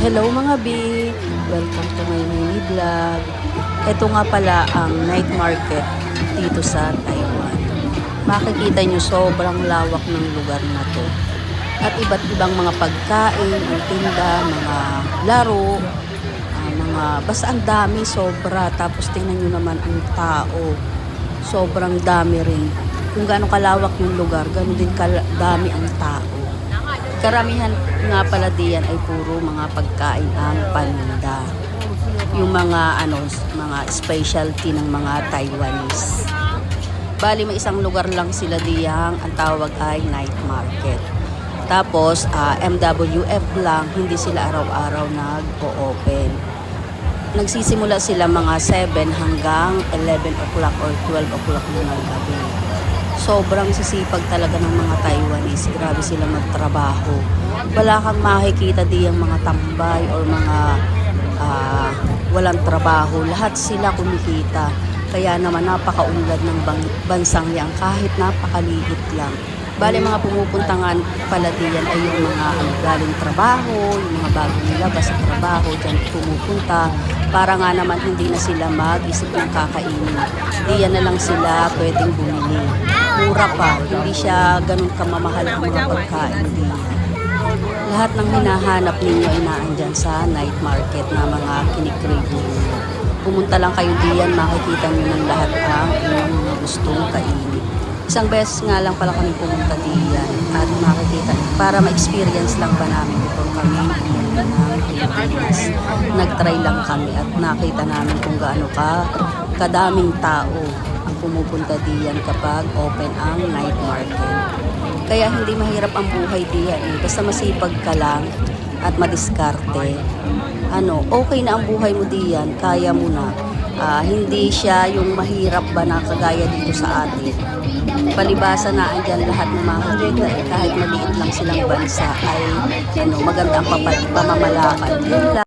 Hello mga B! Welcome to my mini vlog. Ito nga pala ang night market dito sa Taiwan. Makikita nyo sobrang lawak ng lugar na to. At iba't ibang mga pagkain, ang tinda, mga laro, basta ang dami sobra. Tapos tingnan nyo naman ang tao. Sobrang dami rin. Kung gaano kalawak yung lugar, gano'n din kadami ang tao. Karamihan nga pala diyan ay puro mga pagkain ang paninda. Yung mga mga specialty ng mga Taiwanese. Bali may isang lugar lang sila diyang ang tawag ay night market. Tapos MWF lang, hindi sila araw-araw nag-o-open. Nagsisimula sila mga 7 hanggang 11 o'clock or 12 o'clock ng gabi. Sobrang sisipag talaga ng mga Taiwanese. Grabe sila magtrabaho. Wala kang makikita diyang mga tambay or mga walang trabaho. Lahat sila kumikita. Kaya naman napakaunlad ng bansang yan kahit napakaliit lang. Bale mga pumupunta nga pala diyan ay yung mga galing trabaho, yung mga bagong nilabas sa trabaho, dyan pumupunta para nga naman hindi na sila mag-isip ng kakainin. Diyan na lang sila pwedeng bumili. Mura pa, hindi siya ganun kamamahal ang mga pagkain diyan. Lahat ng hinahanap ninyo ay naandyan sa night market na mga kinikrave ninyo. Pumunta lang kayo diyan, makikita nyo ng lahat ang inyong mga gustong kainin. Isang beses nga lang pala kami pumunta diyan at makikita para ma-experience lang ba namin before kami pumunta ng Pilipinas. Nag-try lang kami at nakita namin kung gaano kadaming tao ang pumupunta diyan kapag open ang night market. Kaya hindi mahirap ang buhay diyan basta masipag ka lang at madiskarte. Okay na ang buhay mo diyan, kaya mo na. Hindi siya yung mahirap ba na kagaya dito sa atin. Palibasa na andyan lahat ng mga makikita kahit maliit lang silang bansa ay magandang pamamalakad.